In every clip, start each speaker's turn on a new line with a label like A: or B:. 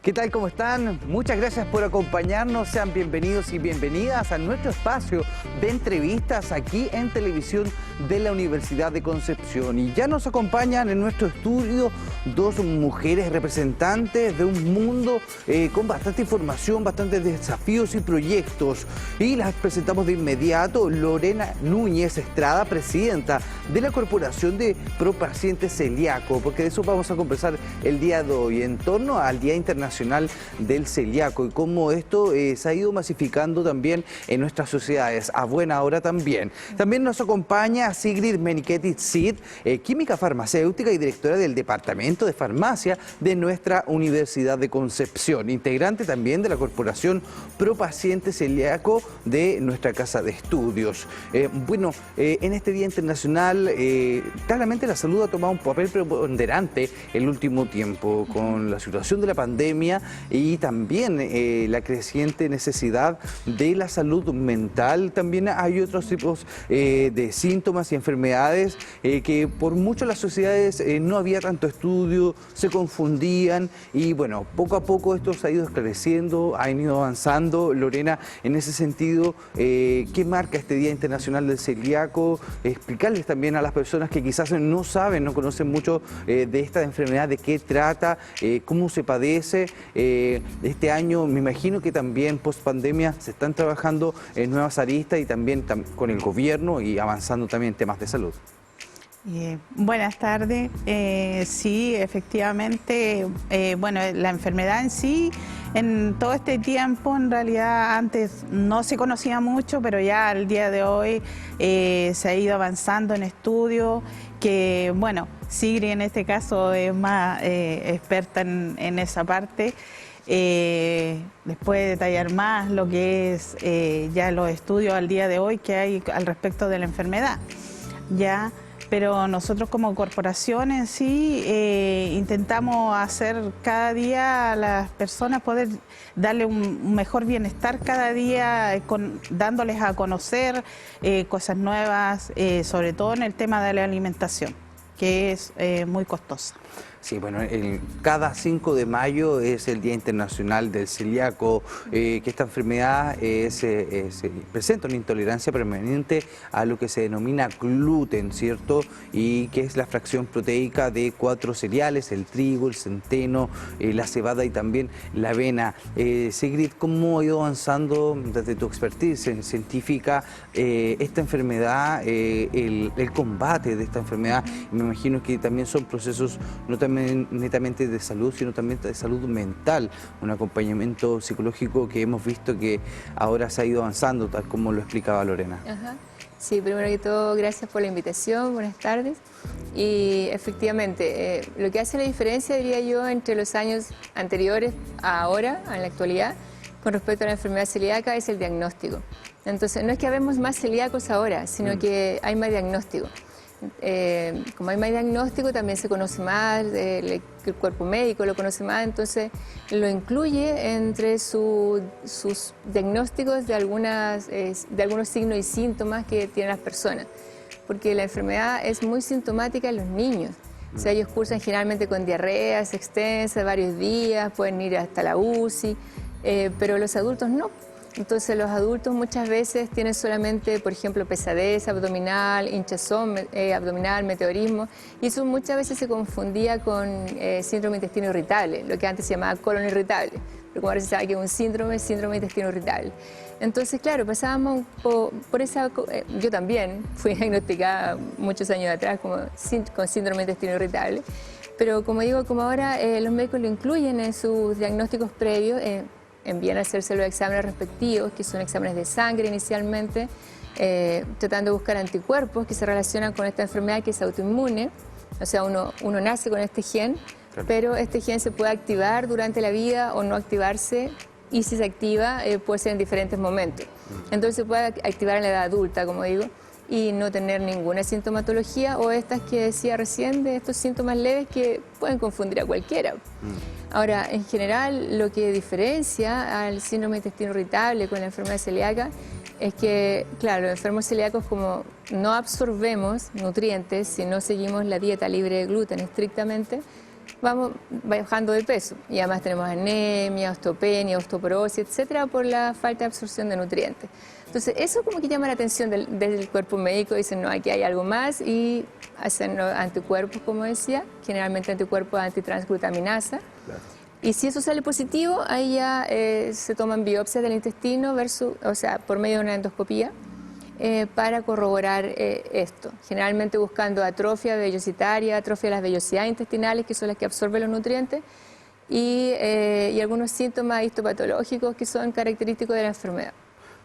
A: ¿Qué tal? ¿Cómo están? Muchas gracias por acompañarnos. Sean bienvenidos y bienvenidas a nuestro espacio de entrevistas aquí en Televisión de la Universidad de Concepción. Y ya nos acompañan en nuestro estudio dos mujeres representantes de un mundo con bastante información, bastantes desafíos y proyectos. Y las presentamos de inmediato. Lorena Núñez Estrada, presidenta de la Corporación de Pro Pacientes Celíaco, porque de eso vamos a conversar el día de hoy, en torno al Día Internacional del Celíaco y cómo esto se ha ido masificando también en nuestras sociedades, a buena hora también. También nos acompaña Sigrid Meniketti Cid, química farmacéutica y directora del Departamento de Farmacia de nuestra Universidad de Concepción, integrante también de la Corporación Pro Paciente Celíaco de nuestra Casa de Estudios. En este Día Internacional, claramente la salud ha tomado un papel preponderante el último tiempo, con la situación de la pandemia y también la creciente necesidad de la salud mental. También hay otros tipos de síntomas y enfermedades que por mucho las sociedades no había tanto estudio, se confundían y bueno, poco a poco esto se ha ido esclareciendo, ha ido avanzando. Lorena, en ese sentido, ¿qué marca este Día Internacional del Celíaco? Explicarles también a las personas que quizás no saben, no conocen mucho de esta enfermedad, de qué trata, cómo se padece. Este año me imagino que también post pandemia se están trabajando en nuevas aristas y también con el gobierno y avanzando también en temas de salud.
B: Buenas tardes. Sí, efectivamente, la enfermedad en sí, en todo este tiempo, en realidad antes no se conocía mucho, pero ya al día de hoy se ha ido avanzando en estudios que, bueno, Sigrid en este caso es más experta en esa parte. Les puede detallar más lo que es ya los estudios al día de hoy que hay al respecto de la enfermedad. Ya. Pero nosotros como corporación en sí intentamos hacer cada día a las personas poder darle un mejor bienestar cada día, dándoles a conocer cosas nuevas, sobre todo en el tema de la alimentación, que es muy costosa.
A: Sí, bueno, cada 5 de mayo es el Día Internacional del Celíaco, que esta enfermedad presenta una intolerancia permanente a lo que se denomina gluten, ¿cierto? Y que es la fracción proteica de 4 cereales, el trigo, el centeno, la cebada y también la avena. Sigrid, ¿cómo ha ido avanzando desde tu expertise científica esta enfermedad, el combate de esta enfermedad? Me imagino que también son procesos no netamente de salud, sino también de salud mental, un acompañamiento psicológico que hemos visto que ahora se ha ido avanzando, tal como lo explicaba Lorena.
C: Ajá. Sí, primero que todo, gracias por la invitación, buenas tardes. Y efectivamente, lo que hace la diferencia, diría yo, entre los años anteriores a ahora, en la actualidad, con respecto a la enfermedad celíaca, es el diagnóstico. Entonces, no es que habemos más celíacos ahora, sino que hay más diagnóstico. Como hay más diagnóstico, también se conoce más, el cuerpo médico lo conoce más, entonces lo incluye entre sus diagnósticos de algunos signos y síntomas que tienen las personas, porque la enfermedad es muy sintomática en los niños. O sea, ellos cursan generalmente con diarreas extensas, varios días, pueden ir hasta la UCI, pero los adultos no. Entonces los adultos muchas veces tienen solamente, por ejemplo, pesadez abdominal, hinchazón abdominal, meteorismo, y eso muchas veces se confundía con síndrome de intestino irritable, lo que antes se llamaba colon irritable, pero como ahora se sabe que es un síndrome de intestino irritable. Entonces, claro, pasábamos por esa... yo también fui diagnosticada muchos años atrás con síndrome de intestino irritable, pero como digo, como ahora los médicos lo incluyen en sus diagnósticos previos, envían a hacerse los exámenes respectivos, que son exámenes de sangre inicialmente, tratando de buscar anticuerpos que se relacionan con esta enfermedad que es autoinmune. O sea, uno nace con este gen, pero este gen se puede activar durante la vida o no activarse, y si se activa puede ser en diferentes momentos. Entonces se puede activar en la edad adulta, como digo, y no tener ninguna sintomatología, o estas que decía recién, de estos síntomas leves que pueden confundir a cualquiera. Ahora, en general, lo que diferencia al síndrome de intestino irritable con la enfermedad celíaca es que, claro, los enfermos celíacos, como no absorbemos nutrientes si no seguimos la dieta libre de gluten estrictamente, vamos bajando de peso. Y además tenemos anemia, osteopenia, osteoporosis, etcétera, por la falta de absorción de nutrientes. Entonces, eso como que llama la atención del cuerpo médico, dicen, no, aquí hay algo más, y hacen anticuerpos, como decía, generalmente anticuerpos antitransglutaminasa. Claro. Y si eso sale positivo, ahí ya se toman biopsias del intestino por medio de una endoscopía para corroborar esto. Generalmente buscando atrofia vellositaria, atrofia de las vellosidades intestinales, que son las que absorben los nutrientes, y algunos síntomas histopatológicos que son característicos de la enfermedad.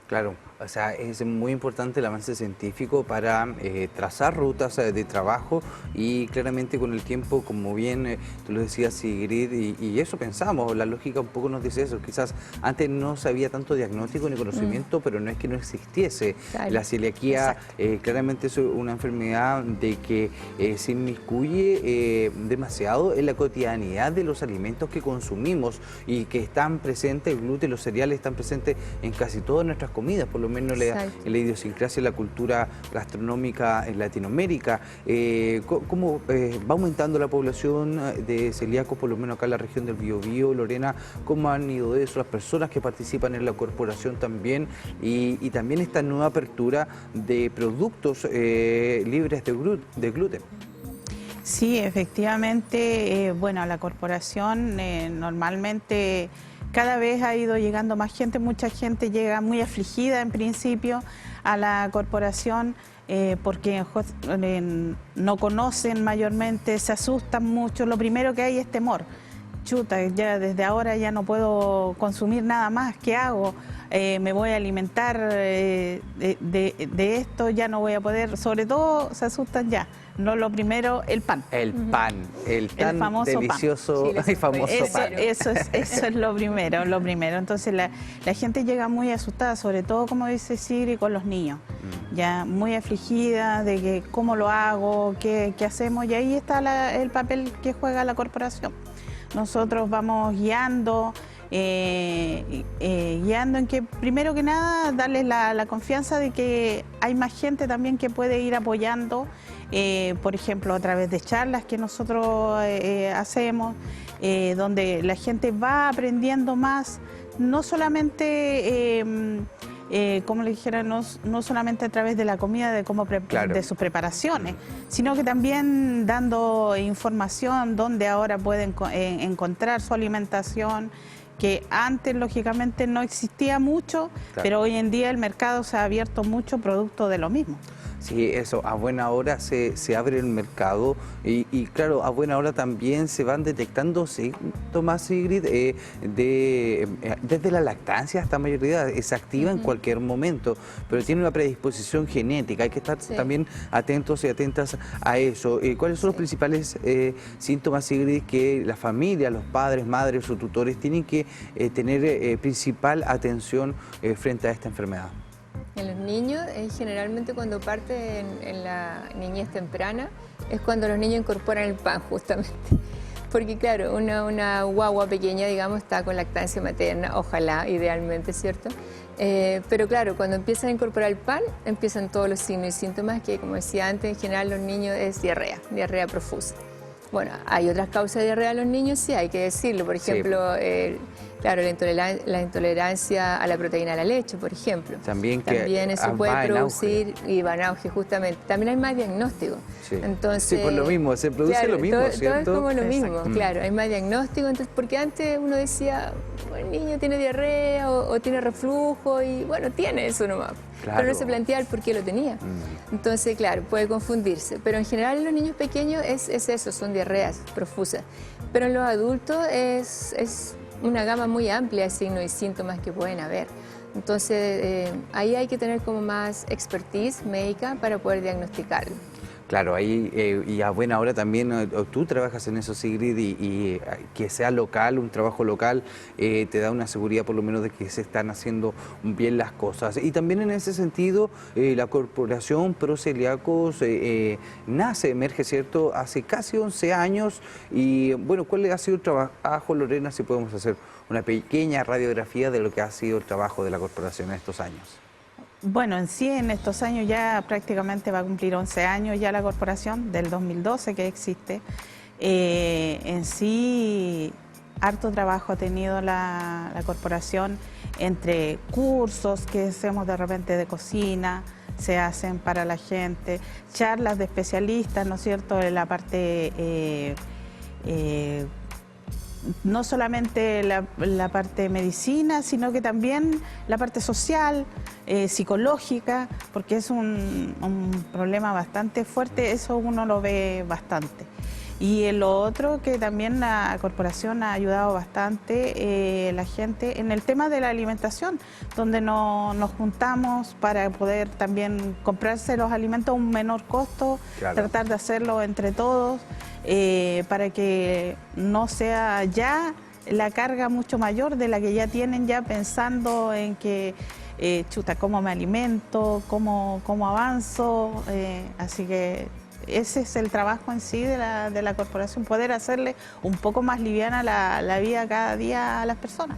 A: Claro, o sea, es muy importante el avance científico para trazar rutas de trabajo y claramente con el tiempo, como bien tú lo decías, Sigrid, y eso pensamos, la lógica un poco nos dice eso, quizás antes no se había tanto diagnóstico ni conocimiento, pero no es que no existiese. Claro. La celiaquía claramente es una enfermedad de que se inmiscuye demasiado en la cotidianidad de los alimentos que consumimos y que están presentes, el gluten, los cereales están presentes en casi todas nuestras comidas, por lo menos en la idiosincrasia de la cultura gastronómica en Latinoamérica. ¿Cómo va aumentando la población de celíacos, por lo menos acá en la región del Biobío, Lorena? ¿Cómo han ido eso las personas que participan en la corporación también? Y también esta nueva apertura de productos libres de gluten.
B: Sí, efectivamente, bueno, la corporación normalmente cada vez ha ido llegando más gente, mucha gente llega muy afligida en principio a la corporación porque no conocen mayormente, se asustan mucho, lo primero que hay es temor. Chuta, ya desde ahora ya no puedo consumir nada más, ¿qué hago? Me voy a alimentar de esto, ya no voy a poder, sobre todo se asustan ya. No, lo primero, el pan.
A: El pan, el tan famoso delicioso y famoso pan.
B: Eso es lo primero, lo primero. Entonces la gente llega muy asustada, sobre todo, como dice Sigrid, con los niños. Ya muy afligida de que cómo lo hago, qué hacemos, y ahí está el papel que juega la corporación. Nosotros vamos guiando en que, primero que nada, darles la confianza de que hay más gente también que puede ir apoyando, por ejemplo, a través de charlas que nosotros hacemos, donde la gente va aprendiendo más, no solamente como le dijera, no solamente a través de la comida, de cómo de sus preparaciones, sino que también dando información donde ahora pueden encontrar su alimentación, que antes lógicamente no existía mucho, pero hoy en día el mercado se ha abierto mucho producto de lo mismo.
A: Sí, eso, a buena hora se abre el mercado y claro, a buena hora también se van detectando síntomas, Sigrid, desde la lactancia hasta mayoría, se activa en cualquier momento, pero tiene una predisposición genética, hay que estar también atentos y atentas a eso. ¿Cuáles son los principales síntomas, Sigrid, que la familia, los padres, madres o tutores tienen que tener principal atención frente a esta enfermedad?
C: En los niños, generalmente cuando parte en la niñez temprana, es cuando los niños incorporan el pan, justamente. Porque claro, una guagua pequeña, digamos, está con lactancia materna, ojalá, idealmente, ¿cierto? Pero claro, cuando empiezan a incorporar el pan, empiezan todos los signos y síntomas que, como decía antes, en general los niños es diarrea profusa. Bueno, hay otras causas de diarrea en los niños, sí, hay que decirlo. Por ejemplo, claro, la intolerancia a la proteína de la leche, por ejemplo. También eso puede producir, y va en auge, justamente. También hay más diagnóstico.
A: Sí.
C: Entonces,
A: sí, pues lo mismo, se produce lo mismo, ¿cierto?
C: Todo es como lo mismo, claro, hay más diagnóstico. Entonces, porque antes uno decía, bueno, el niño tiene diarrea o tiene reflujo, y bueno, tiene eso nomás. Claro. Pero no se plantea el por qué lo tenía. Entonces, claro, puede confundirse. Pero en general en los niños pequeños es eso, son diarreas profusas. Pero en los adultos es una gama muy amplia de signos y síntomas que pueden haber. Entonces, ahí hay que tener como más expertise médica para poder diagnosticarlo.
A: Claro, ahí y a buena hora también tú trabajas en eso, Sigrid, y que sea local, un trabajo local, te da una seguridad por lo menos de que se están haciendo bien las cosas. Y también en ese sentido, la Corporación Pro Celíacos emerge, ¿cierto?, hace casi 11 años. Y bueno, ¿cuál ha sido el trabajo, Lorena, si podemos hacer una pequeña radiografía de lo que ha sido el trabajo de la Corporación en estos años?
B: Bueno, en sí, en estos años ya prácticamente va a cumplir 11 años ya la corporación, del 2012 que existe. En sí, harto trabajo ha tenido la corporación entre cursos que hacemos de repente de cocina, se hacen para la gente, charlas de especialistas, ¿no es cierto?, en la parte, no solamente la parte de medicina, sino que también la parte social, psicológica, porque es un problema bastante fuerte, eso uno lo ve bastante. Y en lo otro, que también la corporación ha ayudado bastante la gente en el tema de la alimentación, donde nos juntamos para poder también comprarse los alimentos a un menor costo, claro, tratar de hacerlo entre todos, para que no sea ya la carga mucho mayor de la que ya tienen, ya pensando en que chuta, cómo me alimento, cómo avanzo, así que ese es el trabajo en sí de la corporación, poder hacerle un poco más liviana la vida cada día a las personas.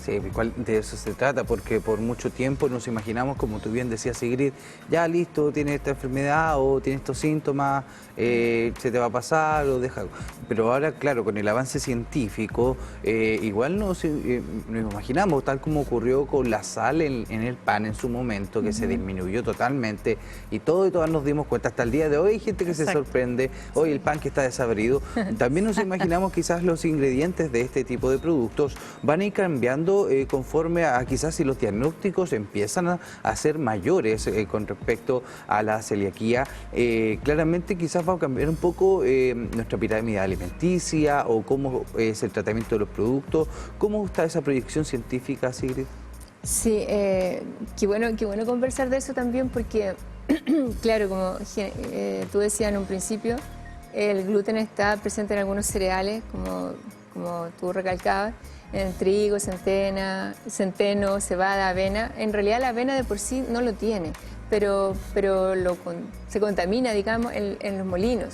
A: Sí, de eso se trata, porque por mucho tiempo nos imaginamos, como tú bien decías, Sigrid, ya listo, tienes esta enfermedad o tienes estos síntomas, se te va a pasar o deja. Pero ahora, claro, con el avance científico, igual nos imaginamos, tal como ocurrió con la sal en el pan en su momento, que se disminuyó totalmente y todas nos dimos cuenta. Hasta el día de hoy hay gente que se sorprende, hoy el pan que está desabrido. También nos imaginamos quizás los ingredientes de este tipo de productos van a ir cambiando conforme a quizás si los diagnósticos empiezan a ser mayores con respecto a la celiaquía. Claramente quizás va a cambiar un poco nuestra pirámide alimenticia o cómo es el tratamiento de los productos. ¿Cómo está esa proyección científica, Sigrid?
C: Sí, qué bueno conversar de eso también porque, claro, como tú decías en un principio, el gluten está presente en algunos cereales, como tú recalcabas, en trigo, centeno, cebada, avena. En realidad la avena de por sí no lo tiene, pero se contamina, digamos, en los molinos,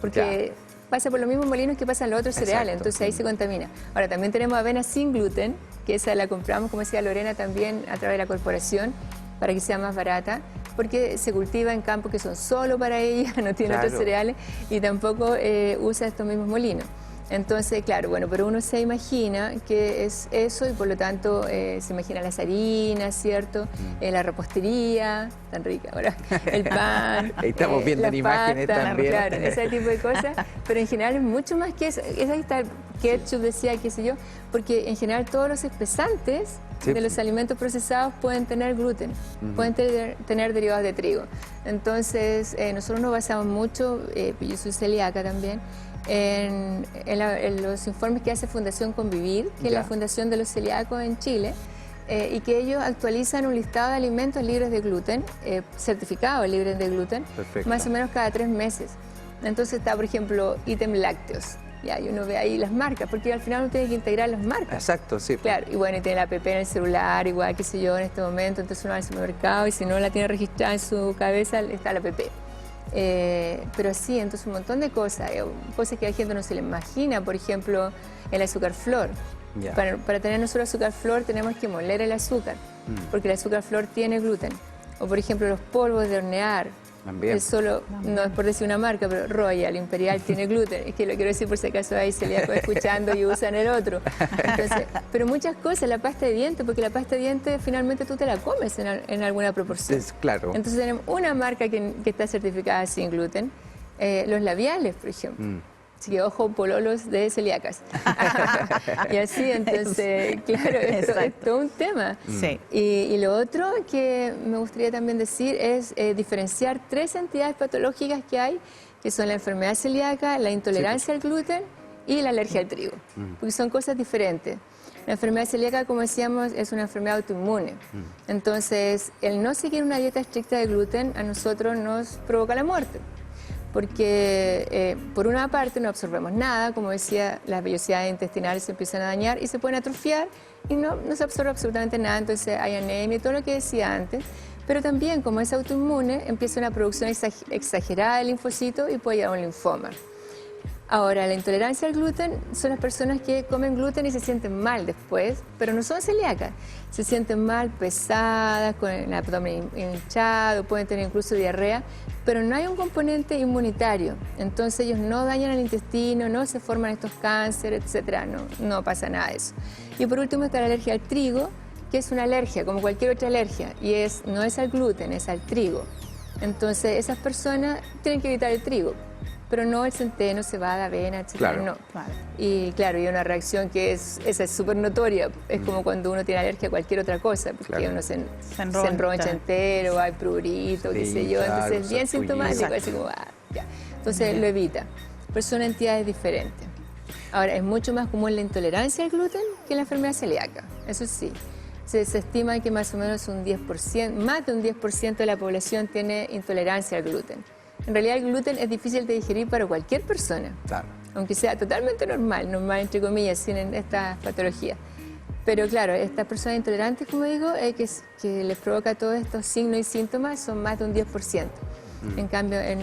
C: porque pasa por los mismos molinos que pasan los otros cereales, entonces ahí se contamina. Ahora también tenemos avena sin gluten, que esa la compramos, como decía Lorena, también a través de la corporación, para que sea más barata, porque se cultiva en campos que son solo para ella, no tiene otros cereales, y tampoco usa estos mismos molinos. Entonces, claro, bueno, pero uno se imagina que es eso y por lo tanto se imagina las harinas, ¿cierto? La repostería, tan rica ahora, el pan.
A: Ahí estamos viendo en imágenes también.
C: Claro, ese tipo de cosas, pero en general es mucho más que eso. Ahí está el ketchup, decía, qué sé yo, porque en general todos los espesantes de los alimentos procesados pueden tener gluten, pueden tener derivados de trigo. Entonces, nosotros nos basamos mucho, yo soy celíaca también, en los informes que hace Fundación Convivir, que es la fundación de los celíacos en Chile, y que ellos actualizan un listado de alimentos libres de gluten, certificados libres de gluten, más o menos cada 3 meses. Entonces está, por ejemplo, ítem lácteos. Y uno ve ahí las marcas, porque al final uno tiene que integrar las marcas.
A: Exacto, sí.
C: Claro, y bueno, y tiene la app en el celular, igual, qué sé yo, en este momento, entonces uno va al supermercado y si no la tiene registrada en su cabeza, está la app. Pero sí, entonces un montón de cosas que a la gente no se le imagina, por ejemplo, el azúcar flor. Para tener nosotros azúcar flor tenemos que moler el azúcar, porque el azúcar flor tiene gluten. O por ejemplo los polvos de hornear. Es solo, no es por decir una marca, pero Royal, Imperial tiene gluten. Es que lo quiero decir por si acaso hay celíacos escuchando y usan el otro. Entonces, pero muchas cosas, la pasta de dientes, porque la pasta de dientes finalmente tú te la comes en alguna proporción.
A: Claro.
C: Entonces tenemos una marca que está certificada sin gluten. Los labiales, por ejemplo. Así que ojo, pololos de celíacas. Y así, entonces, claro, esto es todo un tema.
B: Sí.
C: Y lo otro que me gustaría también decir es diferenciar 3 entidades patológicas que hay, que son la enfermedad celíaca, la intolerancia al gluten y la alergia al trigo, porque son cosas diferentes. La enfermedad celíaca, como decíamos, es una enfermedad autoinmune. Entonces, el no seguir una dieta estricta de gluten a nosotros nos provoca la muerte. Porque por una parte no absorbemos nada, como decía, las vellosidades intestinales se empiezan a dañar y se pueden atrofiar y no se absorbe absolutamente nada, entonces hay anemia y todo lo que decía antes. Pero también, como es autoinmune, empieza una producción exagerada de linfocitos y puede llegar a un linfoma. Ahora, la intolerancia al gluten son las personas que comen gluten y se sienten mal después, pero no son celíacas. Se sienten mal, pesadas, con el abdomen hinchado, pueden tener incluso diarrea, pero no hay un componente inmunitario. Entonces ellos no dañan el intestino, no se forman estos cánceres, etcétera. No pasa nada de eso. Y por último está la alergia al trigo, que es una alergia, como cualquier otra alergia, y no es al gluten, es al trigo. Entonces esas personas tienen que evitar el trigo, pero no el centeno, cebada, avena, etcétera.
A: Claro.
C: No.
B: Claro.
C: Y claro, y una reacción que esa es súper notoria. Es como cuando uno tiene alergia a cualquier otra cosa, porque
A: Claro.
C: uno se
B: enroncha.
C: enroncha entero, hay prurito, qué
A: Sí,
C: sé yo.
A: claro,
C: Entonces es bien
A: sarpullido.
C: sintomático, así como, ya. Entonces lo evita. Pero son entidades diferentes. Ahora, es mucho más común la intolerancia al gluten que la enfermedad celíaca, eso sí. Se estima que más o menos un 10%, más de un 10% de la población tiene intolerancia al gluten. En realidad el gluten es difícil de digerir para cualquier persona,
A: Claro.
C: aunque sea totalmente normal entre comillas, sin estas patologías. Pero claro, estas personas intolerantes, como digo, que les provoca todos estos signos y síntomas, son más de un 10%. En cambio, en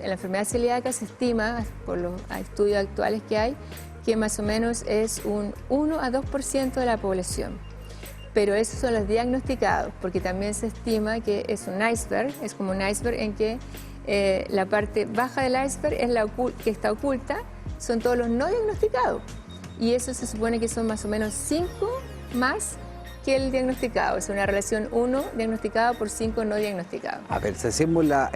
C: la enfermedad celíaca se estima, por los estudios actuales que hay, que más o menos es un 1 a 2% de la población. Pero esos son los diagnosticados, porque también se estima que es un iceberg, es como un iceberg en que la parte baja del iceberg es la que está oculta, son todos los no diagnosticados. Y eso se supone que son más o menos 5 más que el diagnosticado, es una relación 1 diagnosticado por 5 no diagnosticados.
A: A ver, si hacemos la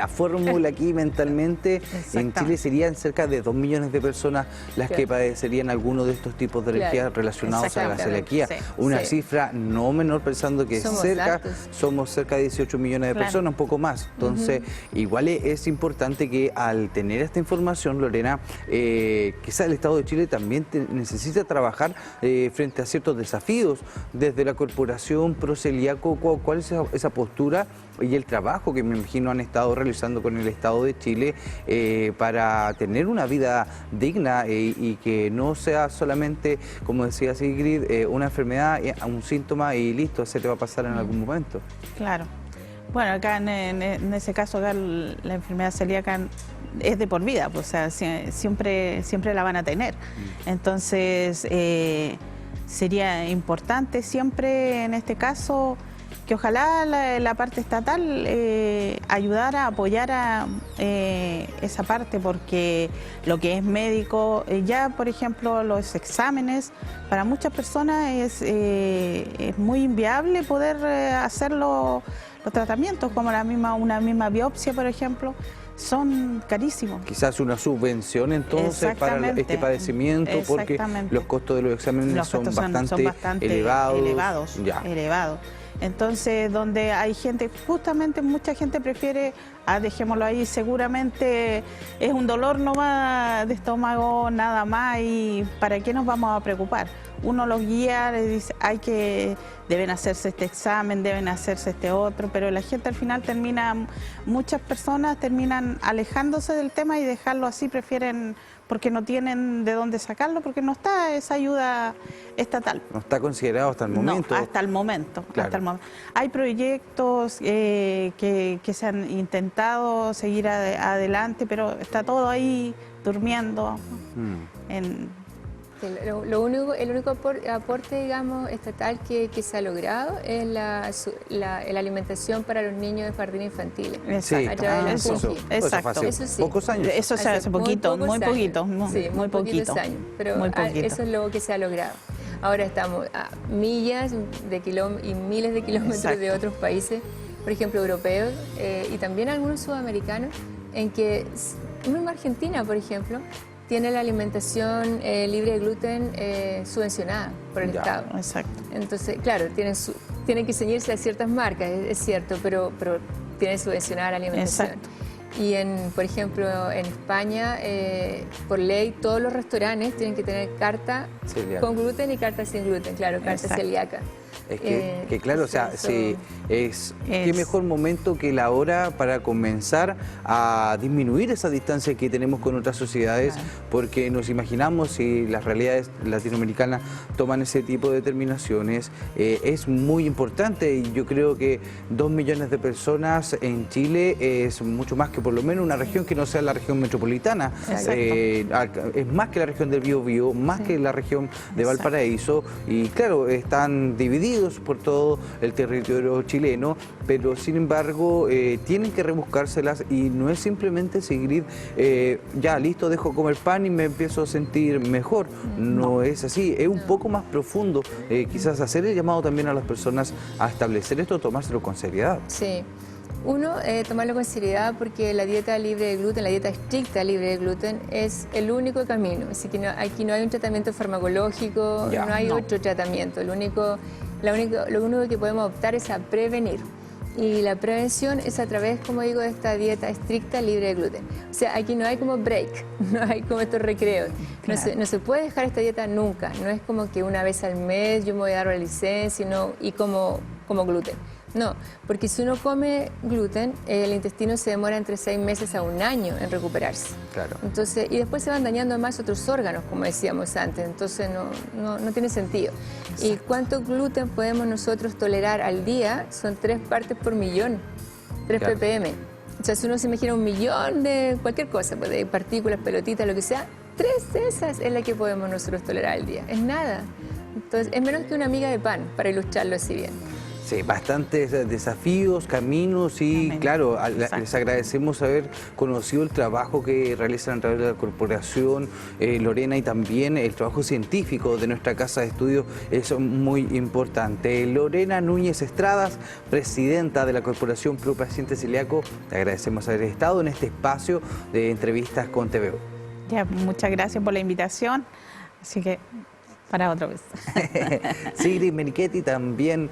A: fórmula aquí mentalmente, en Chile serían cerca de 2 millones de personas las que padecerían alguno de estos tipos de alergias relacionados a la celiaquía.
B: Sí.
A: Una cifra no menor, pensando que
C: Somos
A: cerca de 18 millones de personas, un poco más. Entonces, igual es importante que al tener esta información, Lorena, quizás el Estado de Chile también necesita trabajar frente a ciertos desafíos. Desde la Corporación Proceliaco, ¿cuál es esa postura y el trabajo que me imagino han estado realizando con el Estado de Chile para tener una vida digna y que no sea solamente, como decía Sigrid, una enfermedad, un síntoma y listo, se te va a pasar en algún momento?
B: Claro. Bueno, acá en ese caso, acá la enfermedad celíaca es de por vida, pues, o sea, siempre la van a tener. Entonces, sería importante siempre en este caso que ojalá la parte estatal ayudara, apoyara esa parte, porque lo que es médico, ya por ejemplo los exámenes, para muchas personas es muy inviable poder hacer los tratamientos, como una misma biopsia, por ejemplo. Son carísimos.
A: Quizás una subvención entonces para este padecimiento, porque los costos de los exámenes son bastante elevados.
B: Elevados. Entonces, donde hay gente, justamente mucha gente prefiere, dejémoslo ahí, seguramente es un dolor nomás de estómago, nada más, y ¿para qué nos vamos a preocupar? Uno los guía, les dice, deben hacerse este examen, deben hacerse este otro, pero la gente al final muchas personas terminan alejándose del tema y dejarlo así, prefieren, porque no tienen de dónde sacarlo, porque no está esa ayuda estatal.
A: No está considerado hasta el momento.
B: No, hasta el momento.
A: Claro.
B: Hasta el momento. Hay proyectos que se han intentado seguir adelante, pero está todo ahí durmiendo.
C: El único aporte, digamos, estatal que se ha logrado es la alimentación para los niños de jardín infantil.
A: Sí,
C: a través de la FUNGI.
B: Exacto.
C: Eso sí.
A: Pocos años.
B: Eso se hace poquito, muy poquito.
C: Sí, muy poquitos años, pero eso es lo que se ha logrado. Ahora estamos a millas y miles de kilómetros de otros países, por ejemplo, europeos y también algunos sudamericanos, en que mismo Argentina, por ejemplo, tiene la alimentación libre de gluten subvencionada por el Estado.
B: Exacto.
C: Entonces, claro, tienen que ceñirse a ciertas marcas, es cierto, pero tienen subvencionada la alimentación.
B: Exacto.
C: Y, por ejemplo, en España, por ley, todos los restaurantes tienen que tener carta con gluten y carta sin gluten, claro, carta celíaca.
A: Es que claro, o sea, qué mejor momento que la hora para comenzar a disminuir esa distancia que tenemos con otras sociedades, porque nos imaginamos si las realidades latinoamericanas toman ese tipo de determinaciones, es muy importante, y yo creo que 2 millones de personas en Chile es mucho más que por lo menos una región que no sea la región metropolitana. Es más que la región del Biobío, más que la región de Valparaíso, y claro, están divididos distribuidos por todo el territorio chileno, pero sin embargo tienen que rebuscárselas y no es simplemente seguir, ya listo, dejo comer pan y me empiezo a sentir mejor. No es así, es un poco más profundo. Quizás hacer el llamado también a las personas a establecer esto, tomárselo con seriedad.
C: Sí. Uno, tomarlo con seriedad porque la dieta libre de gluten, la dieta estricta libre de gluten es el único camino. Así que aquí no hay un tratamiento farmacológico, no hay otro tratamiento. Lo único que podemos optar es a prevenir. Y la prevención es a través, como digo, de esta dieta estricta libre de gluten. O sea, aquí no hay como break, no hay como estos recreos. Claro. No se puede dejar esta dieta nunca. No es como que una vez al mes yo me voy a dar la licencia y como gluten. No, porque si uno come gluten, el intestino se demora entre 6 meses a 1 año en recuperarse.
A: Claro.
C: Entonces, y después se van dañando más otros órganos, como decíamos antes. Entonces no tiene sentido. Exacto. ¿Y cuánto gluten podemos nosotros tolerar al día? Son 3 partes por millón, 3 claro. ppm. O sea, si uno se imagina 1 millón de cualquier cosa, pues de partículas, pelotitas, lo que sea, 3 de esas es la que podemos nosotros tolerar al día. Es nada. Entonces, es menos que una miga de pan, para ilustrarlo así bien.
A: Sí, bastantes desafíos, caminos y claro, les agradecemos haber conocido el trabajo que realizan a través de la corporación, Lorena, y también el trabajo científico de nuestra casa de estudios es muy importante. Lorena Núñez Estradas, presidenta de la Corporación Pro Paciente Celíaco, te agradecemos haber estado en este espacio de entrevistas con TVO.
B: Ya, muchas gracias por la invitación, así que para otra vez.
A: Sigrid Menichetti, también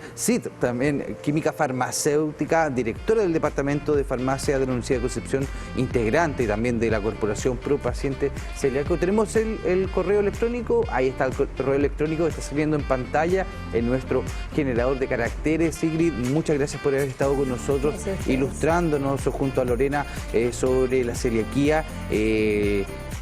A: química farmacéutica, directora del Departamento de Farmacia de la Universidad de Concepción, integrante también de la Corporación Pro Paciente Celíaco. Tenemos el correo electrónico, ahí está el correo electrónico, está saliendo en pantalla en nuestro generador de caracteres. Sigrid, muchas gracias por haber estado con nosotros, ilustrándonos junto a Lorena sobre la celiaquía.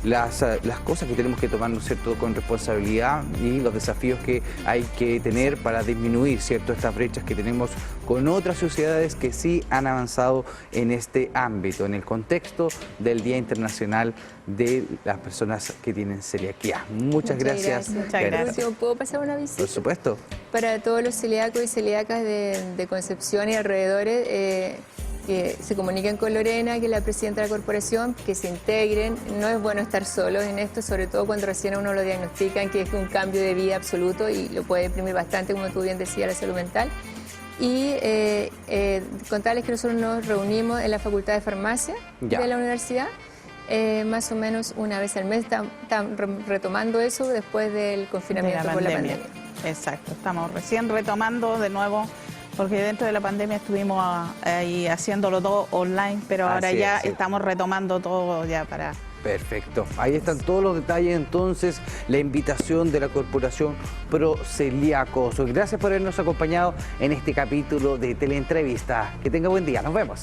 A: Las cosas que tenemos que tomar, ¿no es cierto?, con responsabilidad y los desafíos que hay que tener para disminuir, ¿cierto?, estas brechas que tenemos con otras sociedades que sí han avanzado en este ámbito, en el contexto del Día Internacional de las Personas que tienen celiaquía. Muchas gracias.
C: Muchas gracias. ¿Puedo pasar una visita?
A: Por supuesto.
C: Para todos los celíacos y celíacas de Concepción y alrededores, que se comuniquen con Lorena, que es la presidenta de la corporación, que se integren. No es bueno estar solos en esto, sobre todo cuando recién a uno lo diagnostican, que es un cambio de vida absoluto y lo puede deprimir bastante, como tú bien decías, la salud mental. Y contarles que nosotros nos reunimos en la Facultad de Farmacia de la universidad, más o menos una vez al mes. Están retomando eso después del confinamiento por la pandemia.
B: Exacto, estamos recién retomando de nuevo, porque dentro de la pandemia estuvimos ahí haciéndolo todo online, pero ahora ya estamos retomando todo ya para...
A: Perfecto, ahí están todos los detalles, entonces la invitación de la Corporación Pro Celíacos. Gracias por habernos acompañado en este capítulo de Teleentrevista. Que tenga buen día, nos vemos.